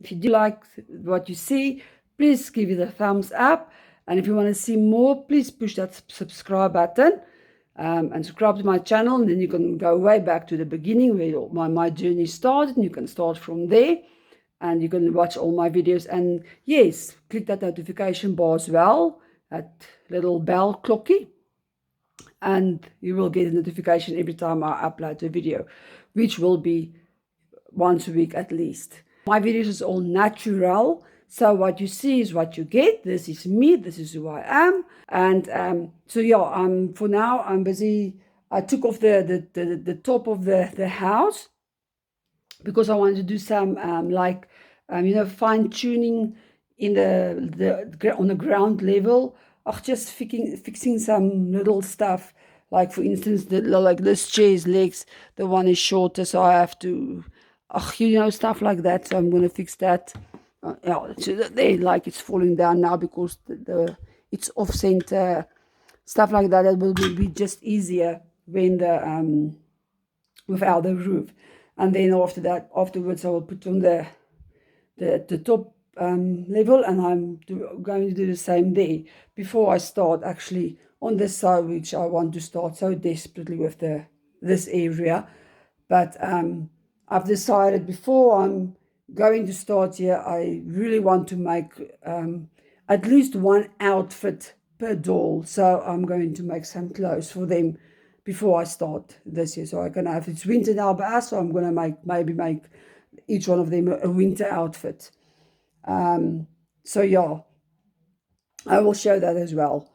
If you do like what you see, please give it a thumbs up. And if you want to see more, please push that subscribe button and subscribe to my channel. And then you can go way back to the beginning where my journey started. And you can start from there. And you can watch all my videos. And yes, click that notification bar as well, that little bell clocky. And you will get a notification every time I upload a video, which will be once a week at least. My videos is all natural, so what you see is what you get. This is me, this is who I am. And so yeah, for now I'm busy. I took off the top of the house because I wanted to do some fine tuning in the on the ground level. Just fixing some little stuff. Like for instance, like this chair's legs, the one is shorter, so I have to, stuff like that. So I'm going to fix that. So they like it's falling down now because it's off center, stuff like that. It will be just easier when without the roof. And then afterwards, I will put on the top level, and I'm going to do the same there before I start actually on this side, which I want to start so desperately with this area. But I've decided before I'm going to start here, I really want to make at least one outfit per doll. So I'm going to make some clothes for them before I start this year. So I can have, it's winter now by us, so I'm going to maybe make each one of them a winter outfit. So yeah, I will show that as well.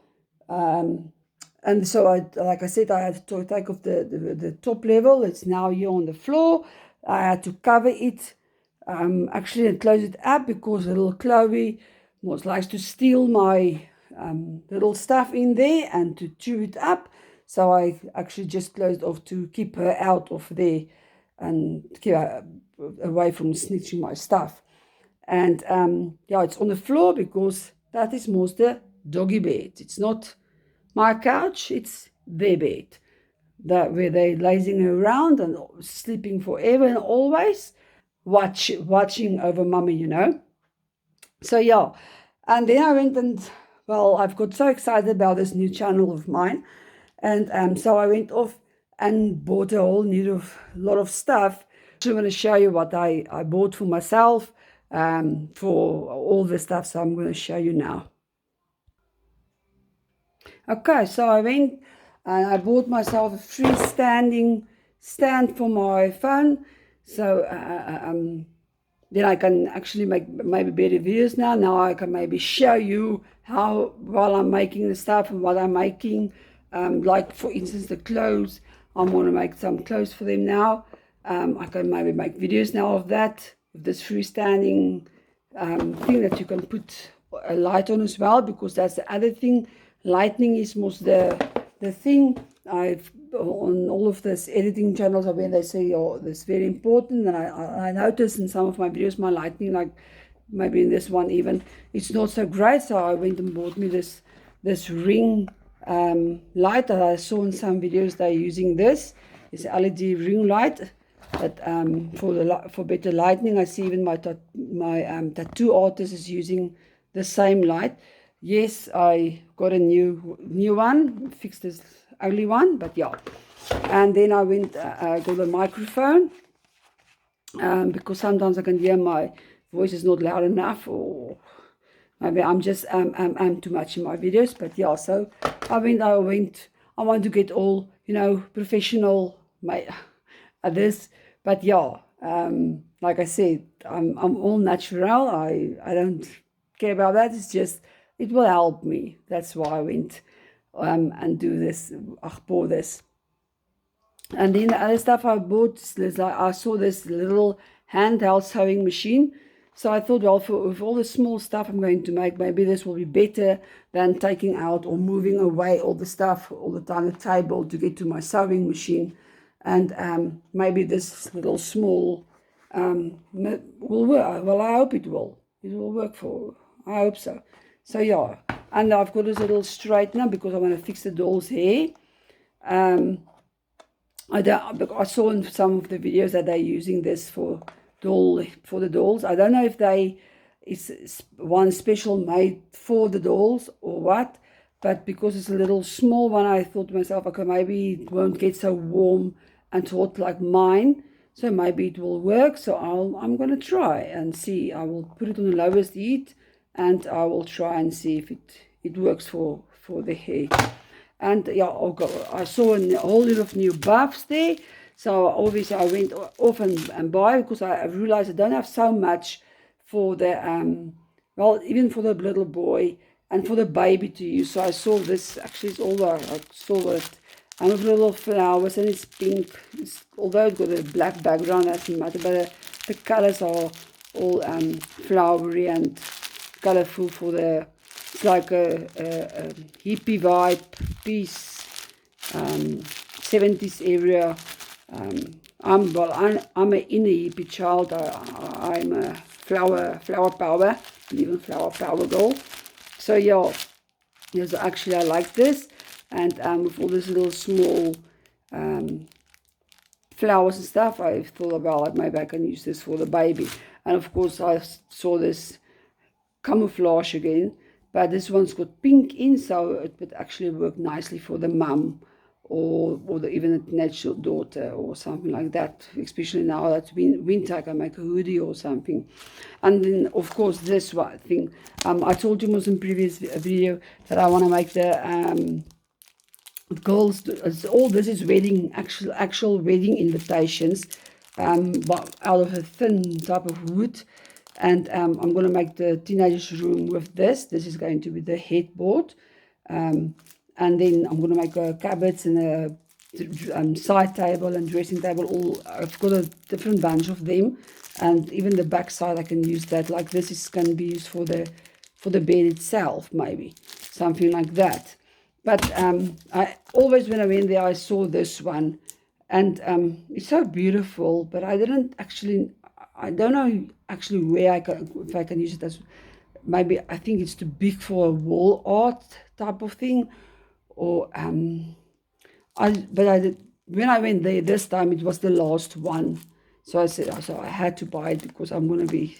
And so like I said, I had to take off the top level. It's now here on the floor. I had to cover it, actually, and close it up because little Chloe likes to steal my little stuff in there and to chew it up. So I actually just closed off to keep her out of there and keep her away from snitching my stuff. And yeah, it's on the floor because that is most the doggy bed. It's not my couch, it's their bed. Where they're lazing around and sleeping forever and always, watching over mommy, So yeah, and then I went and, well, I've got so excited about this new channel of mine. And so I went off and bought a whole lot of stuff. I'm going to show you what I bought for myself for all the stuff. So I'm going to show you now. Okay, so I went and I bought myself a freestanding stand for my phone. So then I can actually make maybe better videos now. Now I can maybe show you how, while I'm making the stuff and what I'm making. Like for instance, the clothes. I'm going to make some clothes for them now. I can maybe make videos now of that, with this freestanding thing that you can put a light on as well, because that's the other thing. Lightning is most the thing. I've on all of this editing channels where they say, oh, this is very important, and I noticed in some of my videos my lightning, like maybe in this one even, it's not so great. So I went and bought me this ring light that I saw in some videos. They're using this LED ring light that for better lighting. I see even my tattoo artist is using the same light. Yes, I got a new one, fixed this only one, but yeah. And then I went, I got a microphone, because sometimes I can hear my voice is not loud enough, or maybe I'm just I'm too much in my videos. But yeah, so I want to get all, professional at this. But yeah, like I said, I'm all natural. I don't care about that. It's just, it will help me. That's why I went and do this. I bought this. And then the other stuff I bought, I saw this little handheld sewing machine. So I thought, well, with all the small stuff I'm going to make, maybe this will be better than taking out or moving away all the stuff all the time, the table, to get to my sewing machine. And maybe this little small will work. Well, I hope it will. It will work I hope so. So yeah, and I've got this little straightener because I want to fix the doll's hair. I saw in some of the videos that they're using this for doll for the dolls. I don't know if they is one special made for the dolls or what, but because it's a little small one, I thought to myself, okay, maybe it won't get so warm and hot like mine, so maybe it will work. So I'm gonna try and see. I will put it on the lowest heat, and I will try and see if it works for the hair. And yeah, I saw a whole lot of new buffs there. So obviously I went off and buy, because I realized I don't have so much for the, well, even for the little boy and for the baby to use. So I saw this, actually it's all I saw it. With little flowers, and it's pink. Although it's got a black background, that doesn't matter, but the colors are all flowery and colorful for the, it's like a hippie vibe, peace, 70s area. I'm an inner hippie child. I'm a flower power, believe in flower power girl. So yeah, yes, actually I like this, and with all these little small flowers and stuff, I thought about, like, maybe I can use this for the baby. And of course I saw this camouflage again, but this one's got pink in, so it would actually work nicely for the mum, or even a natural daughter or something like that, especially now that winter. I can make a hoodie or something. And then of course this one thing, I told you most in previous video that I want to make the girls, all this is wedding, actual wedding invitations, but out of a thin type of wood. And I'm going to make the teenagers room with this. This is going to be the headboard. And then I'm going to make a cupboards and a side table and dressing table. All I've got a different bunch of them, and even the back side I can use that. Like this is going to be used for the bed itself, maybe something like that. But I always, when I went there, I saw this one, and it's so beautiful. But I didn't actually, I don't know actually where if I can use it as, maybe I think it's too big for a wall art type of thing, or when I went there this time, it was the last one, so I said, so I had to buy it, because I'm going to be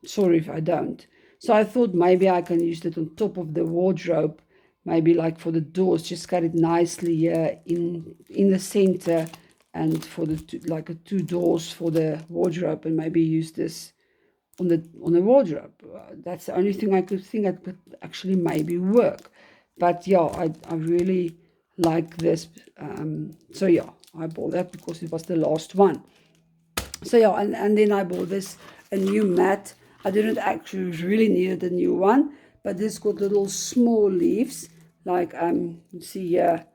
sorry if I don't. So I thought maybe I can use it on top of the wardrobe, maybe like for the doors, just cut it nicely here in the center, and for the like two doors for the wardrobe, and maybe use this on the wardrobe. That's the only thing I could think that could actually maybe work. But yeah, I really like this. So yeah, I bought that because it was the last one. So yeah, and then I bought this, a new mat. I didn't actually really need a new one, but this got little small leaves, like you see here.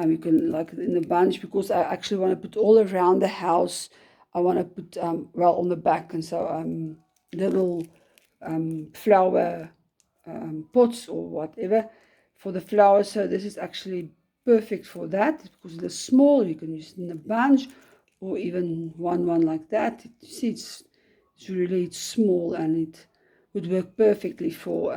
You can, like, in the bunch, because I actually want to put all around the house. I want to put well, on the back, and so little flower pots or whatever for the flowers. So this is actually perfect for that, because it's small. You can use it in a bunch, or even one like that. You see, it's really small, and it would work perfectly for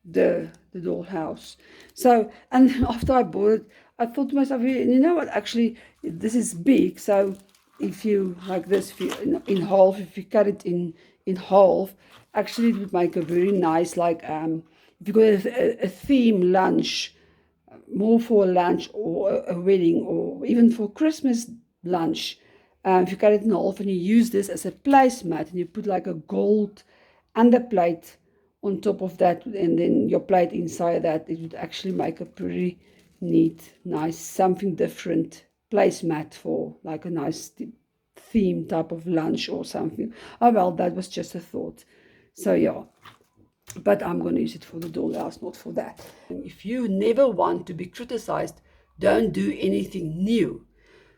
the dollhouse. So, and after I bought it, I thought to myself, you know what, actually this is big, so if you, like this, if you, in half, if you cut it in half, actually it would make a very nice, like if you got a theme lunch, more for a lunch or a wedding, or even for Christmas lunch. If you cut it in half and you use this as a placemat, and you put like a gold underplate on top of that, and then your plate inside that, it would actually make a pretty neat, nice, something different placemat for like a nice theme type of lunch or something. Oh well, that was just a thought. So yeah, but I'm going to use it for the dollhouse, not for that. If you never want to be criticized, don't do anything new.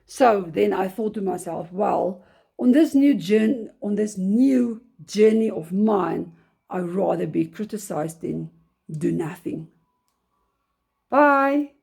So then I thought to myself, well, on this new journey of mine, I'd rather be criticized than do nothing. Bye.